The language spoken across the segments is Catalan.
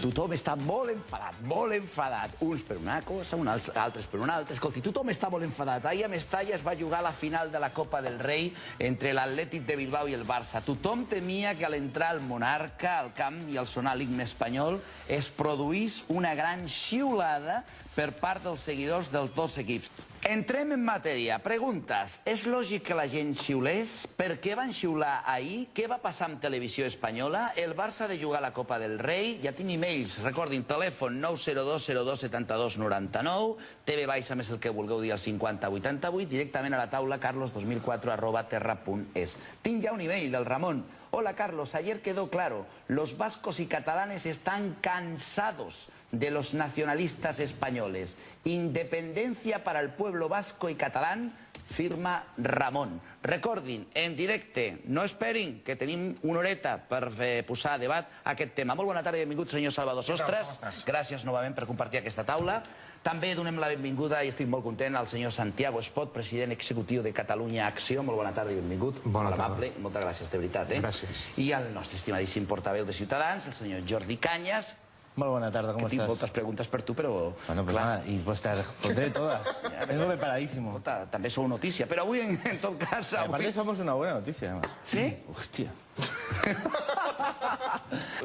Tothom està molt enfadat. Uns per una cosa, altres per una altra. Escolti, tothom està molt enfadat. Ahir a Mestalla es va jugar la final de la Copa del Rei entre l'Atlètic de Bilbao i el Barça. Tothom temia que a l'entrar el monarca al camp i al sonar l'himne espanyol es produís una gran xiulada per part dels seguidors dels dos equips. Entrem en matèria. Preguntes. És lògic que la gent xiulés? Per què van xiular ahir? Què va passar amb Televisió Espanyola? El Barça ha de jugar a la Copa del Rei? Ja tinc e-mails. Recordin, telèfon 902 02 72 99, TV Baixa més el que vulgueu dir al 50 88, directament a la taula carlos2004@terra.es. Tinc ja un e-mail del Ramon. Hola Carlos, ayer quedó claro, los vascos y catalanes están cansados de los nacionalistas españoles. Independencia para el pueblo vasco y catalán, firma Ramon. Recordin, en directe, no esperin, que tenim una horeta per posar a debat aquest tema. Molt bona tarda i benvingut, senyor Salvador Sostres. Gràcies novament per compartir aquesta taula. També donem la benvinguda, i estic molt content, al senyor Santiago Espot, president executiu de Catalunya Acció. Molt bona tarda i benvingut. Bona tarda. Moltes gràcies, de veritat. Gràcies. I el nostre estimadíssim portaveu de Ciutadans, el senyor Jordi Cañas. Muy buena tarde, ¿cómo estás? Tengo otras preguntas para tú, pero... Bueno, pues nada, y pues te responderé todas. Vengo preparadísimo. També sou notícia, però avui, en tot cas... Aparte somos una buena noticia, además. Sí? Hòstia.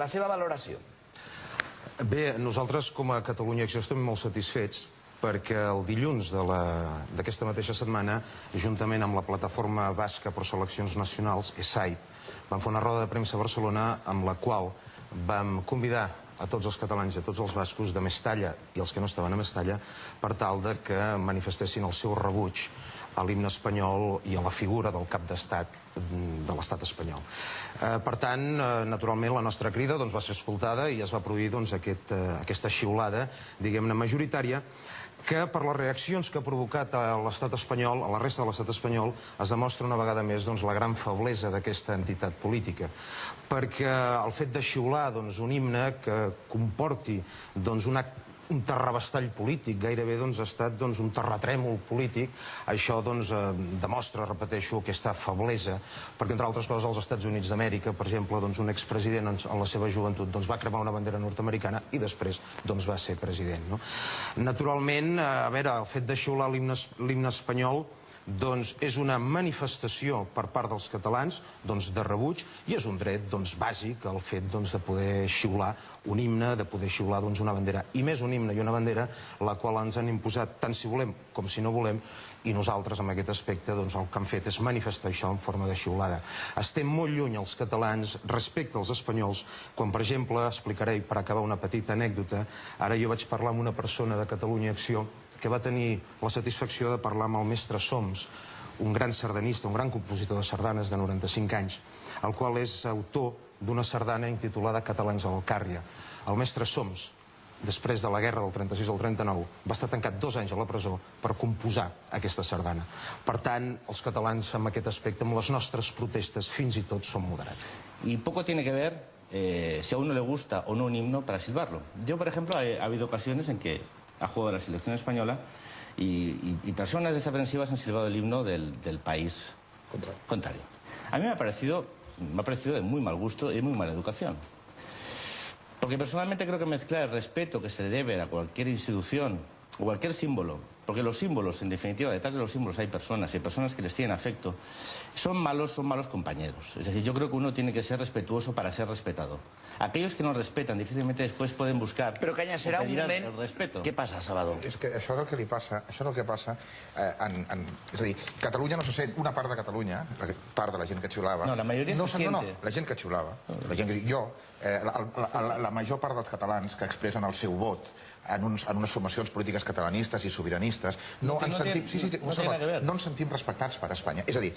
La seva valoració. Bé, nosaltres com a Catalunya Acció estem molt satisfets perquè el dilluns d'aquesta mateixa setmana, juntament amb la plataforma basca per seleccions nacionals, ESAID, vam fer una roda de premsa a Barcelona amb la qual vam convidar a tots els catalans i a tots els bascos de Mestalla i els que no estaven a Mestalla per tal que manifestessin el seu rebuig a l'himne espanyol i a la figura del cap d'estat de l'estat espanyol. Per tant, naturalment, la nostra crida va ser escoltada i es va produir aquesta xiulada, diguem-ne, majoritària, que per les reaccions que ha provocat a l'estat espanyol, a la resta de l'estat espanyol, es demostra una vegada més la gran feblesa d'aquesta entitat política. Perquè el fet de xiular un himne que comporti un terrabastall polític, gairebé ha estat un terratrèmol polític, això demostra, repeteixo, aquesta feblesa, perquè entre altres coses als Estats Units d'Amèrica, per exemple, un expresident en la seva joventut va cremar una bandera nord-americana i després va ser president. Naturalment, a veure, el fet de xiular l'himne espanyol és una manifestació per part dels catalans de rebuig i és un dret bàsic el fet de poder xiular un himne, de poder xiular una bandera, i més un himne i una bandera la qual ens han imposat tant si volem com si no volem, i nosaltres en aquest aspecte el que hem fet és manifestar això en forma de xiulada. Estem molt lluny els catalans respecte als espanyols quan, per exemple, explicaré, i per acabar una petita anècdota, ara jo vaig parlar amb una persona de Catalunya Acció que va tenir la satisfacció de parlar amb el mestre Soms, un gran sardanista, un gran compositor de sardanes de 95 anys, el qual és autor d'una sardana intitulada Catalans a l'Alcàrria. El mestre Soms, després de la guerra del 36 al 39, va estar tancat 2 anys a la presó per composar aquesta sardana. Per tant, els catalans, en aquest aspecte, amb les nostres protestes, fins i tot són moderats. Y poco tiene que ver si a uno le gusta o no un himno para silbarlo. Yo, por ejemplo, ha habido ocasiones en que ha jugado la selección española y personas desaprensivas han silbado el himno del país contrario. A mí me ha parecido de muy mal gusto y de muy mala educación. Porque personalmente creo que mezclar el respeto que se le debe a cualquier institución o cualquier símbolo, porque los símbolos, en definitiva, detrás de los símbolos hay personas, y hay personas que les tienen afecto, son malos compañeros. Es decir, yo creo que uno tiene que ser respetuoso para ser respetado. Aquellos que no respetan difícilmente después pueden buscar Però, Canya, serà un moment... el respeto. Què passa, Salvador? És que això és el que li passa, és a dir, Catalunya no se sent, una part de Catalunya, part de la gent que xiulava... No, la majoria se siente. No, la gent que xiulava, la major part dels catalans que expressen el seu vot en unes formacions polítiques catalanistes i sobiranistes, no ens sentim respectats per Espanya. És a dir...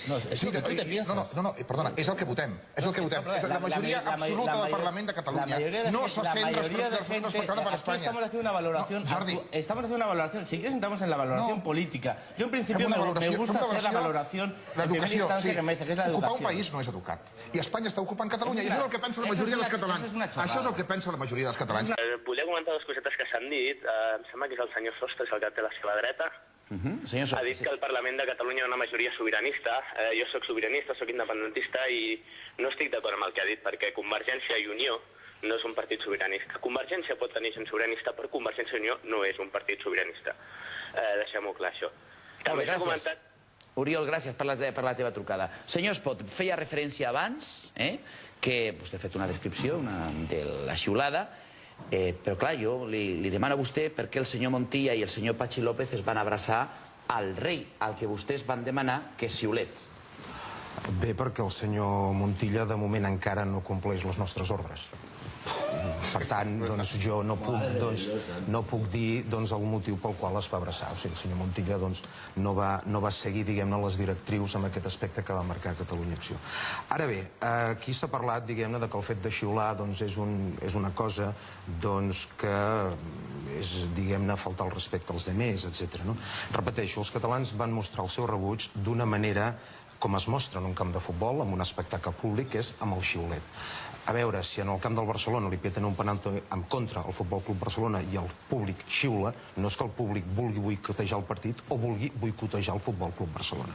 Perdona, és el que votem. La majoria absoluta del Parlament de Catalunya no se sent respectada per Espanya. Estamos haciendo una valoración... Estamos haciendo una valoración... Si quieres, entramos en la valoración política. Yo, en principio, me gusta hacer la valoración en primera instancia que me dice, que és l'educació. Ocupar un país no és educat. I Espanya està ocupant Catalunya, i això és el que pensa la majoria dels catalans. Això és el que pensa la majoria dels catalans. Volia comentar dues cosetes que s'han dit. Em sembla que és el senyor Sostres el que té a la seva dreta. Ha dit que al Parlament de Catalunya hi ha una majoria sobiranista. Jo soc sobiranista, soc independentista i no estic d'acord amb el que ha dit, perquè Convergència i Unió no és un partit sobiranista. Convergència pot tenir gent sobiranista, però Convergència i Unió no és un partit sobiranista. Deixem-ho clar, això. Molt bé, gràcies. Oriol, gràcies per la teva trucada. Senyor Espot, feia referència abans que vostè ha fet una descripció de la xiulada, però clar, jo li demano a vostè per què el senyor Montilla i el senyor Patxi López es van abraçar al rei, al que vostès van demanar que xiulés. Bé, perquè el senyor Montilla de moment encara no compleix les nostres ordres. Per tant, doncs, jo no puc dir el motiu pel qual es va abraçar. O sigui, el senyor Montilla no va seguir, diguem-ne, les directrius en aquest aspecte que va marcar Catalunya Acció. Ara bé, aquí s'ha parlat, diguem-ne, que el fet de xiular és una cosa que és, diguem-ne, faltar el respecte als demés, etc. Repeteixo, els catalans van mostrar el seu rebuig d'una manera com es mostra en un camp de futbol, amb un espectacle públic, que és amb el xiulet. A veure, si en el camp del Barcelona li peten un penalti en contra al Futbol Club Barcelona i el públic xiula, no és que el públic vulgui boicotejar el partit o vulgui boicotejar el Futbol Club Barcelona.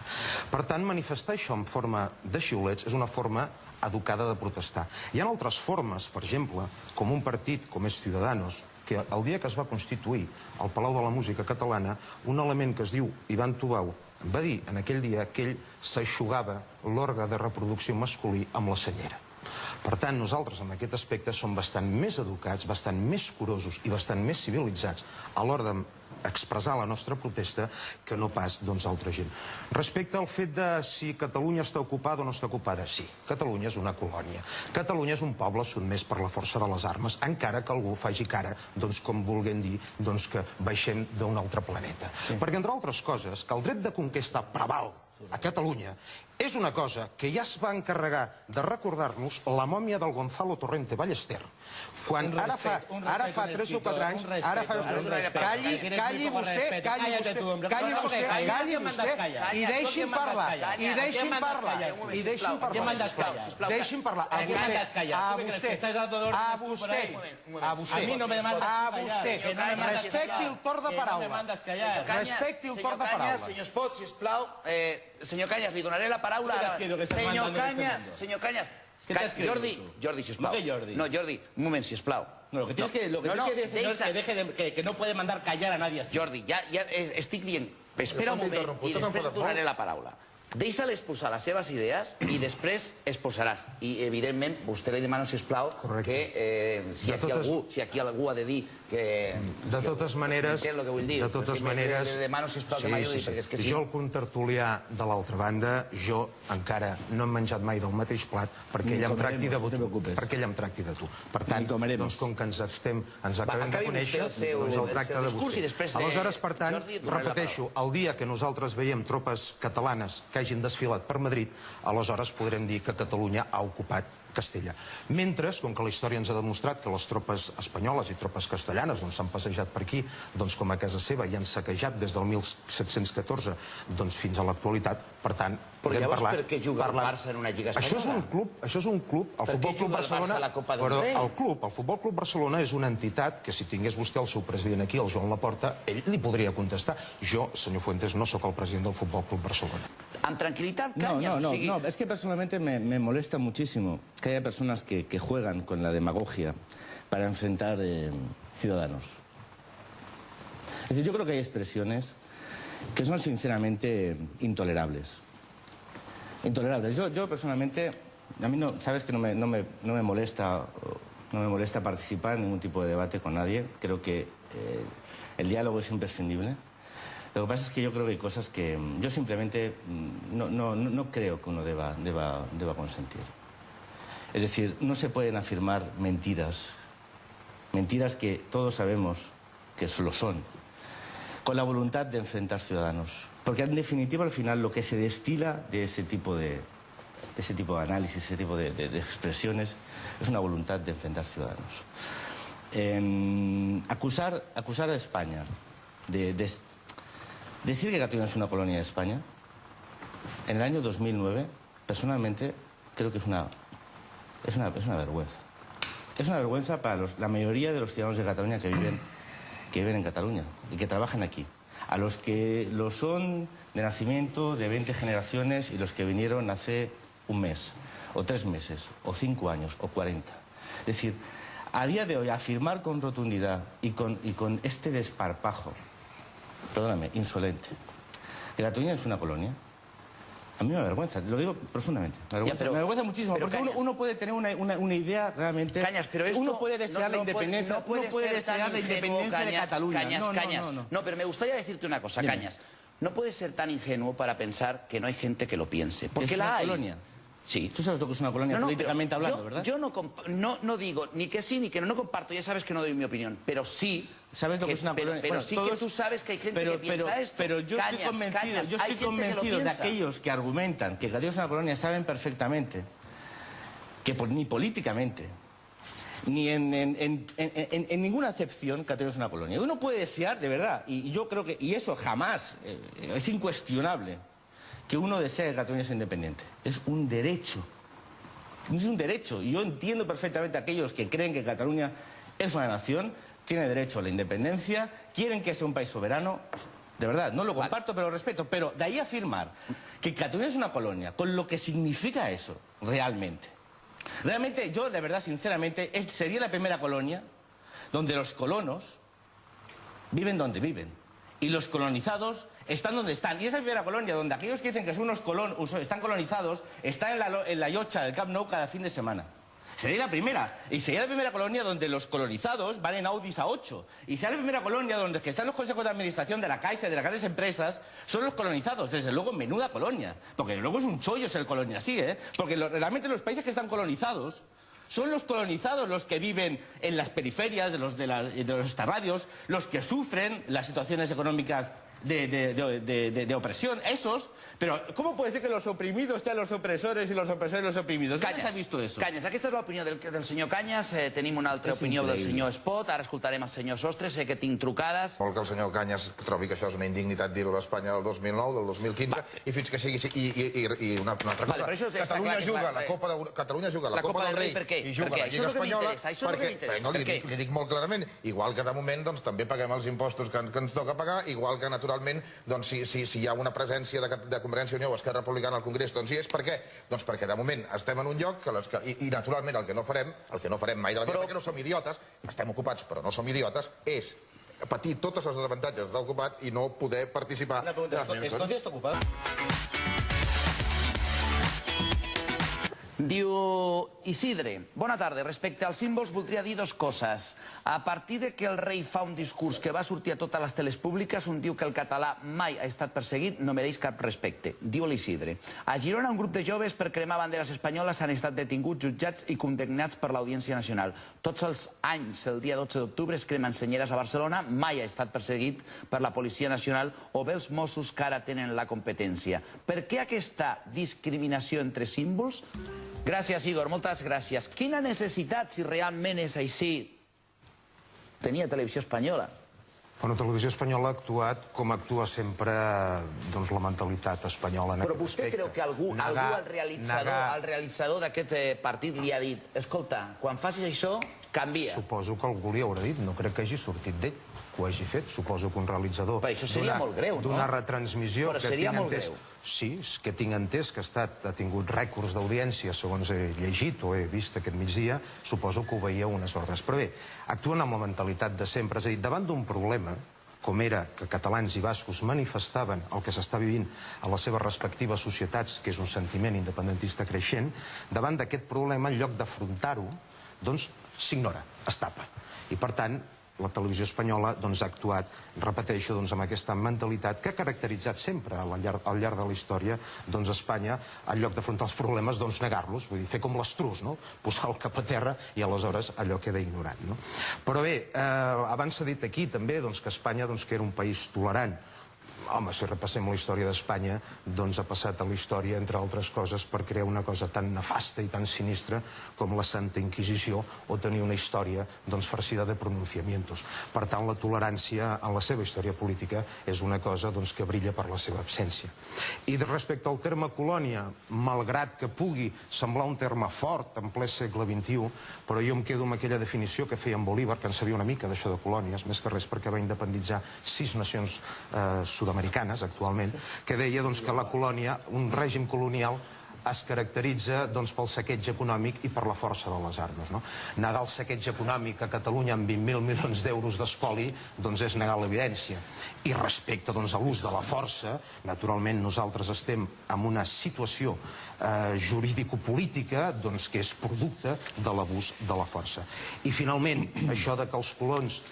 Per tant, manifestar això en forma de xiulets és una forma educada de protestar. Hi ha altres formes, per exemple, com un partit com és Ciudadanos, que el dia que es va constituir al Palau de la Música Catalana, un element que es diu Ivan Tubau va dir en aquell dia que ell s'aixugava l'òrgan de reproducció masculí amb la senyera. Per tant, nosaltres en aquest aspecte som bastant més educats, bastant més curosos i bastant més civilitzats a l'hora d'expressar la nostra protesta que no pas altra gent. Respecte al fet de si Catalunya està ocupada o no està ocupada, sí, Catalunya és una colònia. Catalunya és un poble sotmès per la força de les armes, encara que algú faci cara, com vulguem dir, que baixem d'un altre planeta. Perquè, entre altres coses, que el dret de conquesta preval a Catalunya és una cosa que ja es va encarregar de recordar-nos la mòmia del Gonzalo Torrente Ballester, quan ara fa 3 o 4 anys... Calli vostè i deixi'm parlar. A vostè. Respecti el torn de paraula. Respecti el torn de paraula. Senyor Espot, sisplau. Senyor Cañas, li donaré la paraula. Senyor Cañas. Jordi, sisplau. No, Jordi, un moment, sisplau. Lo que tienes que decir, señor, que no puede mandar callar a nadie así. Jordi, ja estic dient... Espera un moment i després et donaré la paraula. Deixa-la exposar les seves idees i després exposaràs. I, evidentment, vostè li demano, sisplau, que si aquí algú ha de dir que... De totes maneres... Entén el que vull dir. De totes maneres... Li demano, sisplau, que m'ajudi, perquè és que sí. Jo, el contertulià de l'altra banda, jo encara no he menjat mai del mateix plat perquè ell em tracti de tu. Per tant, com que ens acabem de conèixer, el tracte de vostè. Aleshores, per tant, repeteixo, el dia que nosaltres veiem tropes catalanes que hagin desfilat per Madrid, aleshores podrem dir que Catalunya ha ocupat Castella. Mentre, com que la història ens ha demostrat que les tropes espanyoles i tropes castellanes s'han passejat per aquí com a casa seva i han saquejat des del 1714 fins a l'actualitat, per tant, podem parlar... Però llavors per què juga el Barça en una lliga espanyola? Això és un club, el Futbol Club Barcelona... Però el Futbol Club Barcelona és una entitat que si tingués vostè el seu president aquí, el Joan Laporta, ell li podria contestar. Jo, senyor Fuentes, no sóc el president del Futbol Club Barcelona. Amb tranquilitat, Cañas, o sigui... No, es que personalmente me molesta muchísimo que haya personas que juegan con la demagogia para enfrentar ciudadanos. Es decir, yo creo que hay expresiones que son sinceramente intolerables. Intolerables. Yo personalmente, a mí no, sabes que no me molesta participar en ningún tipo de debate con nadie. Creo que el diálogo es imprescindible. Lo que pasa es que yo creo que hay cosas que yo simplemente no creo que uno deba consentir. Es decir, no se pueden afirmar mentiras que todos sabemos que lo son, con la voluntad de enfrentar ciudadanos. Porque en definitiva, al final, lo que se destila de ese tipo de análisis, ese tipo de expresiones, es una voluntad de enfrentar ciudadanos. Acusar a España de decir que Cataluña es una colonia de España, en el año 2009, personalmente, creo que es una vergüenza. Es una vergüenza para la mayoría de los ciudadanos de Cataluña que viven en Cataluña y que trabajan aquí. A los que lo son de nacimiento, de 20 generaciones, y los que vinieron hace un mes, o 3 meses, o 5 años, o 40. Es decir, a día de hoy afirmar con rotundidad y con este desparpajo, perdóname, insolente, que Cataluña es una colonia, a mí me avergüenza, lo digo profundamente. Me avergüenza muchísimo, porque uno puede tener una idea realmente... Cañas, pero esto... Uno puede desear la independencia, de Cataluña. Cañas. No, pero me gustaría decirte una cosa, Cañas. No puedes ser tan ingenuo para pensar que no hay gente que lo piense. Porque la hay. Colonia. Sí. Tú sabes lo que es una colonia políticamente hablando, ¿verdad? Yo no digo ni que sí ni que no comparto, ya sabes que no doy mi opinión, pero sí... ¿Sabes lo que es una colonia? Pero sí que tú sabes que hay gente que piensa esto. Pero yo estoy convencido de aquellos que argumentan que Cataluña es una colonia, saben perfectamente que ni políticamente, ni en ninguna acepción Cataluña es una colonia. Uno puede desear, de verdad, y yo creo que, y eso jamás, es incuestionable, que uno desee que Cataluña sea independiente. Es un derecho. Es un derecho. Y yo entiendo perfectamente a aquellos que creen que Cataluña es una nación, tiene derecho a la independencia, quieren que sea un país soberano. De verdad, no lo comparto, pero lo respeto. Pero de ahí a afirmar que Cataluña es una colonia, con lo que significa eso, realmente. Realmente, yo, de verdad, sinceramente, sería la primera colonia donde los colonos viven donde viven. Y los colonizados están donde están. Y esa primera colonia donde aquellos que dicen que son están colonizados, están en la llocha del Camp Nou cada fin de semana. Sería la primera. Y sería la primera colonia donde los colonizados van en Audis A8. Y sería la primera colonia donde están los consejos de administración de la Caixa y de las grandes empresas, son los colonizados. Desde luego, menuda colonia. Porque luego es un chollo ser colonia así, ¿eh? Porque realmente los países que están colonizados son los colonizados los que viven en las periferias de los extrarradios, los que sufren las situaciones económicas de opresión, esos. Pero ¿cómo puede ser que los oprimidos sean los opresores i els opressors los oprimidos? Cañas, ¿Dónde s'ha visto eso? Cañas, aquesta és l'opinió del senyor Cañas, tenim una altra opinió del senyor Espot, ara escoltarem el senyor Sostres, sé que tinc trucades. Molt que el senyor Cañas trobi que això és una indignitat dir-ho a l'Espanya del 2009, del 2015, i fins que sigui... I una altra cosa, Catalunya juga la Copa del Rei i juga la Lliga Espanyola perquè, li dic molt clarament, igual que de moment també paguem els impostos que ens toca pagar, igual que naturalment si hi ha una presència de Convergència i Unió o Esquerra Republicana al Congrés, doncs hi és. Per què? Doncs perquè de moment estem en un lloc i naturalment el que no farem mai de la vida, perquè no som idiotes, estem ocupats però no som idiotes, és patir tots els desavantatges d'ocupat i no poder participar. Una pregunta, ¿Escocia está ocupada? Diu Isidre, bona tarda. Respecte als símbols, voldria dir dues coses. A partir de que el rei fa un discurs que va sortir a totes les teles públiques, on diu que el català mai ha estat perseguit, no mereix cap respecte. Diu l'Isidre. A Girona, un grup de joves per cremar banderes espanyoles han estat detinguts, jutjats i condemnats per l'Audiència Nacional. Tots els anys, el dia 12 d'octubre, es cremen senyeres a Barcelona, mai ha estat perseguit per la Policia Nacional o bé els Mossos que ara tenen la competència. Per què aquesta discriminació entre símbols? Gràcies, Igor, moltes gràcies. Quina necessitat, si realment és així, tenia Televisió Espanyola? Bueno, Televisió Espanyola ha actuat com actua sempre la mentalitat espanyola en aquest aspecte. Però vostè creu que algú al realitzador d'aquest partit li ha dit escolta, quan facis això, canvia? Suposo que algú li haurà dit, no crec que hagi sortit d'ell que ho hagi fet. Suposo que un realitzador però això seria molt greu, no? D'una retransmissió però seria molt greu. Sí, que tinc entès que ha tingut rècords d'audiència, segons he llegit o he vist aquest migdia, suposo que obeïa unes ordres. Però bé, actuen amb la mentalitat de sempre. És a dir, davant d'un problema, com era que catalans i bascos manifestaven el que s'està vivint a les seves respectives societats, que és un sentiment independentista creixent, davant d'aquest problema, en lloc d'afrontar-ho, doncs s'ignora, es tapa. I per tant, la televisió espanyola ha actuat, repeteixo, amb aquesta mentalitat que ha caracteritzat sempre al llarg de la història Espanya, en lloc d'afrontar els problemes, negar-los, vull dir, fer com l'estrus, posar el cap a terra i aleshores allò queda ignorat. Però bé, abans s'ha dit aquí també que Espanya era un país tolerant. Home, si repassem la història d'Espanya, ha passat a la història, entre altres coses, per crear una cosa tan nefasta i tan sinistra com la Santa Inquisició o tenir una història farcida de pronunciamientos. Per tant, la tolerància en la seva història política és una cosa que brilla per la seva absència. I respecte al terme colònia, malgrat que pugui semblar un terme fort en ple segle XXI, però jo em quedo amb aquella definició que feia en Bolívar, que en sabia una mica d'això de colònies, més que res perquè va independitzar 6 nacions sud-americanes actualment, que deia que la colònia, un règim colonial, es caracteritza pel saqueig econòmic i per la força de les armes. Negar el saqueig econòmic a Catalunya amb 20.000 milions d'euros d'espoli és negar l'evidència. I respecte a l'ús de la força, naturalment nosaltres estem en una situació jurídico-política que és producte de l'abús de la força. I finalment, això que els colons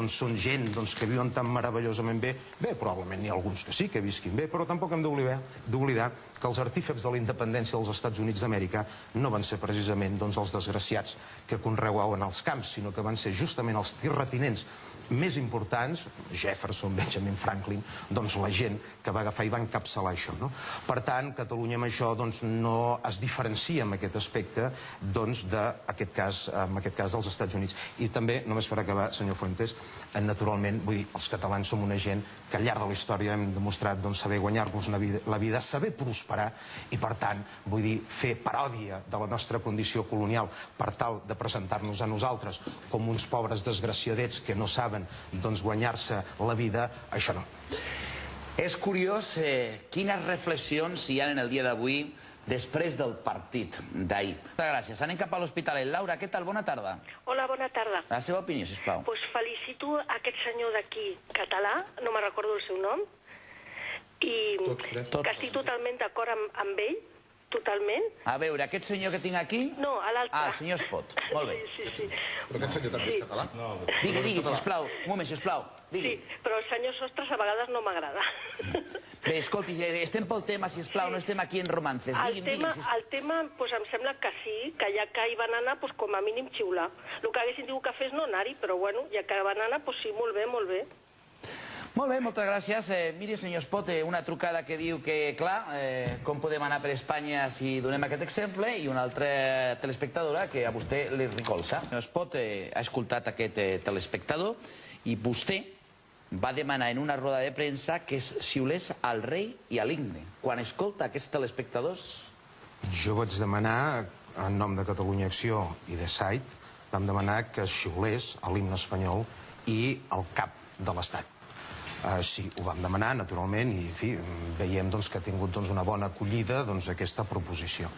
són gent que viuen tan meravellosament bé, probablement n'hi ha alguns que sí que visquin bé, però tampoc hem d'oblidar que els artífex de la independència dels Estats Units d'Amèrica no van ser precisament els desgraciats que conreaven els camps, sinó que van ser justament els terratinents més importants, Jefferson, Benjamin Franklin, la gent que va agafar i va encapçalar això. Per tant, Catalunya amb això no es diferencia en aquest aspecte d'aquest cas dels Estats Units. I també, només per acabar, senyor Fuentes, naturalment, vull dir, els catalans som una gent que al llarg de la història hem demostrat saber guanyar-nos la vida, saber prosperar i, per tant, vull dir, fer paròdia de la nostra condició colonial per tal de presentar-nos a nosaltres com uns pobres desgraciadets que no saben guanyar-se la vida, això no. És curiós quines reflexions hi ha en el dia d'avui després del partit d'ahir. Moltes gràcies. Anem cap a l'Hospitalet. Laura, què tal? Bona tarda. Hola, bona tarda. La seva opinió, sisplau. Doncs felicito aquest senyor d'aquí, català, no me'n recordo el seu nom, i que estic totalment d'acord amb ell, totalment. A veure, aquest senyor que tinc aquí... No, a l'altre. Ah, el senyor Espot. Molt bé. Sí. Però aquest senyor també és català? Digui, sisplau. Un moment, sisplau. Sí, però el senyor Sostres a vegades no m'agrada. Bé, escolti, estem pel tema, sisplau, no estem aquí en romances. Digui, sisplau. El tema, em sembla que sí, que ja que hi van anar, com a mínim xiular. El que haguessin dit que fes no anar-hi, però bueno, ja que van anar, sí, molt bé, molt bé. Molt bé, moltes gràcies. Miri, senyor Espot, una trucada que diu que, clar, com podem anar per Espanya si donem aquest exemple, i una altra telespectadora que a vostè li recolza. Senyor Espot ha escoltat aquest telespectador i vostè va demanar en una roda de premsa que es xiulés al rei i a l'himne. Quan escolta aquests telespectadors... Jo vaig demanar, en nom de Catalunya Acció i de SAIT, vam demanar que es xiulés a l'himne espanyol i al cap de l'Estat. Sí, ho vam demanar, naturalment, i en fi, veiem que ha tingut una bona acollida aquesta proposició.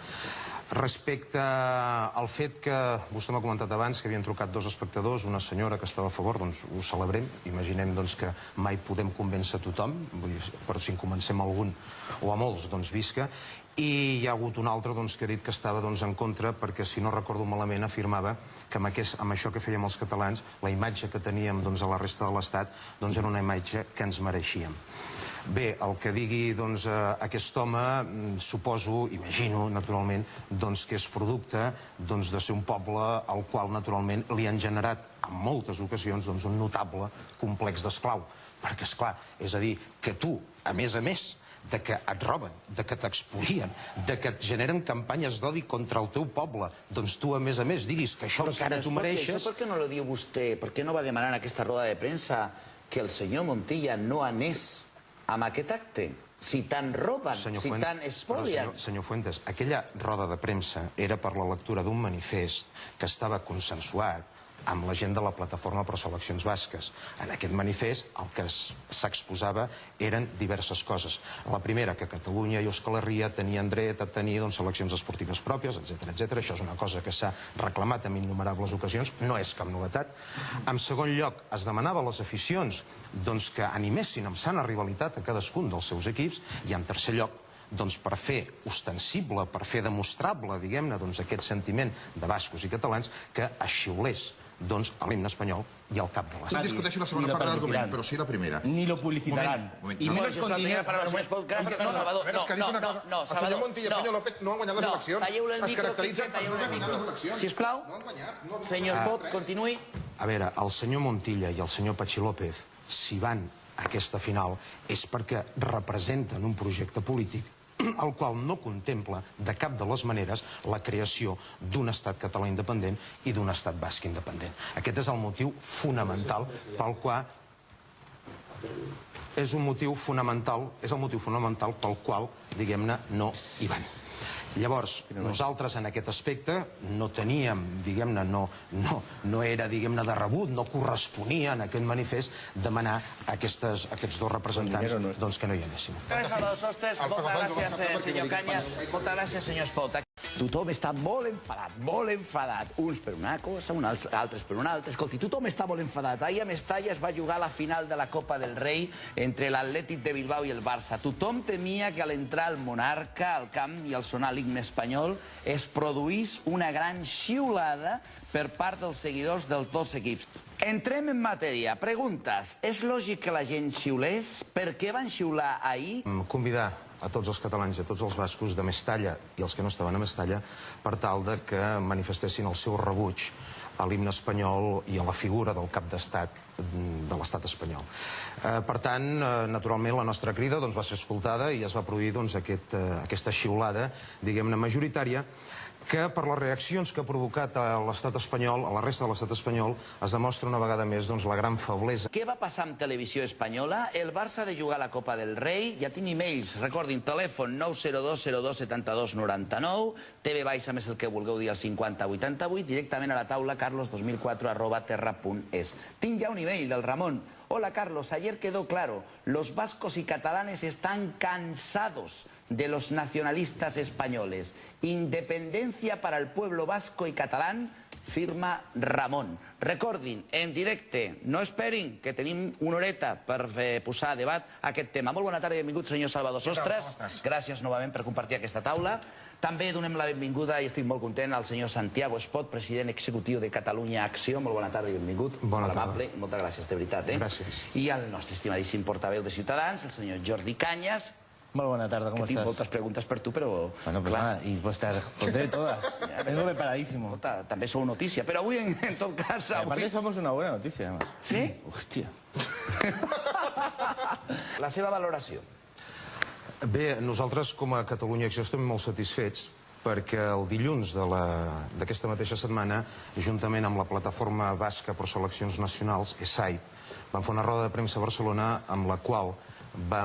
Respecte al fet que vostè m'ha comentat abans que havien trucat dos espectadors, una senyora que estava a favor, doncs ho celebrem. Imaginem que mai podem convèncer tothom, però si en comencem algun o a molts, doncs visca. I hi ha hagut un altre que ha dit que estava en contra perquè, si no recordo malament, afirmava que amb això que fèiem els catalans, la imatge que teníem a la resta de l'Estat era una imatge que ens mereixíem. Bé, el que digui aquest home, suposo, imagino, naturalment, que és producte de ser un poble al qual, naturalment, li han generat en moltes ocasions un notable complex d'esclau. Perquè, esclar, és a dir, que tu, a més, de que et roben, de que t'expolien, de que et generen campanyes d'odi contra el teu poble, doncs tu, a més, diguis que això encara t'ho mereixes... Això per què no ho diu vostè? Per què no va demanar en aquesta roda de premsa que el senyor Montilla no anés amb aquest acte? Si tant roben, si tant espolien... Senyor Fuentes, aquella roda de premsa era per la lectura d'un manifest que estava consensuat amb la gent de la Plataforma Pro Seleccions Basques. En aquest manifest el que s'exposava eren diverses coses. La primera, que Catalunya i Euskal Herria tenien dret a tenir seleccions esportives pròpies, etc. Això és una cosa que s'ha reclamat en innumerables ocasions, no és cap novetat. En segon lloc, es demanava a les aficions que animessin amb sana rivalitat a cadascun dels seus equips, i en tercer lloc, per fer ostensible, per fer demostrable, diguem-ne, aquest sentiment de bascos i catalans, que es xiulés a l'himne espanyol i al cap de l'Estat. No discuteixi la segona part de l'argument, però sí la primera. Ni lo publicitarán. I menys continua... No, el senyor Montilla i el senyor López no han guanyat les eleccions. Es caracteritzen per no haver guanyat les eleccions. Sisplau, senyor Espot, continuï. A veure, el senyor Montilla i el senyor Patxi López, si van a aquesta final, és perquè representen un projecte polític el qual no contempla de cap de les maneres la creació d'un estat català independent i d'un estat basc independent. Aquest és el motiu fonamental pel qual és el motiu fonamental pel qual, diguem-ne, no hi van. Llavors, nosaltres en aquest aspecte no teníem, diguem-ne, no era, diguem-ne, de rebut, no corresponia en aquest manifest demanar a aquests dos representants que no hi anessin. Salvador Sostres, moltes gràcies, senyor Cañas, moltes gràcies, senyor Espot. Tothom està molt enfadat, uns per una cosa, altres per una altra. Escolti, tothom està molt enfadat. Ahir a Mestalla es va jugar la final de la Copa del Rei entre l'Atlètic de Bilbao i el Barça. Tothom temia que a l'entrar el monarca al camp i al sonar l'himne espanyol es produís una gran xiulada per part dels seguidors dels dos equips. Entrem en matèria. Preguntes. És lògic que la gent xiulés? Per què van xiular ahir? Convidar a tots els catalans i a tots els bascos de Mestalla i els que no estaven a Mestalla per tal que manifestessin el seu rebuig a l'himne espanyol i a la figura del cap d'estat de l'estat espanyol. Per tant, naturalment, la nostra crida va ser escoltada i es va produir aquesta xiulada, diguem-ne, majoritària, que per les reaccions que ha provocat a l'estat espanyol, a la resta de l'estat espanyol, es demostra una vegada més la gran feblesa. Què va passar amb Televisió Espanyola? El Barça ha de jugar a la Copa del Rei, ja tinc e-mails, recordin, telèfon 902 02 72 99, TV Baixa més el que vulgueu dir al 5088, directament a la taula carlos2004@terra.es. Tinc ja un e-mail del Ramon. Hola Carlos, ayer quedó claro, los vascos y catalanes están cansados de los nacionalistas españoles. Independencia para el pueblo vasco y catalán, firma Ramon. Recordin, en directe, no esperin, que tenim una horeta per posar a debat aquest tema. Molt bona tarda i benvingut, senyor Salvador Sostres. Gràcies novament per compartir aquesta taula. També donem la benvinguda, i estic molt content, al senyor Santiago Espot, president executiu de Catalunya Acció. Molt bona tarda i benvingut. Bona tarda. Moltes gràcies, de veritat. Gràcies. I el nostre estimadíssim portaveu de Ciutadans, el senyor Jordi Cañas. Molt bona tarda, ¿cómo estás? Tinc moltes preguntes per tu, però... Bueno, pues nada, y pues te responderé todas. Vengo preparadísimo. També sou notícia, però avui, en tot cas... Aparte somos una buena noticia, además. Sí? Hòstia. La seva valoració. Bé, nosaltres com a Catalunya Acció estem molt satisfets perquè el dilluns d'aquesta mateixa setmana, juntament amb la plataforma basca per seleccions nacionals, ESAID, van fer una roda de premsa a Barcelona amb la qual va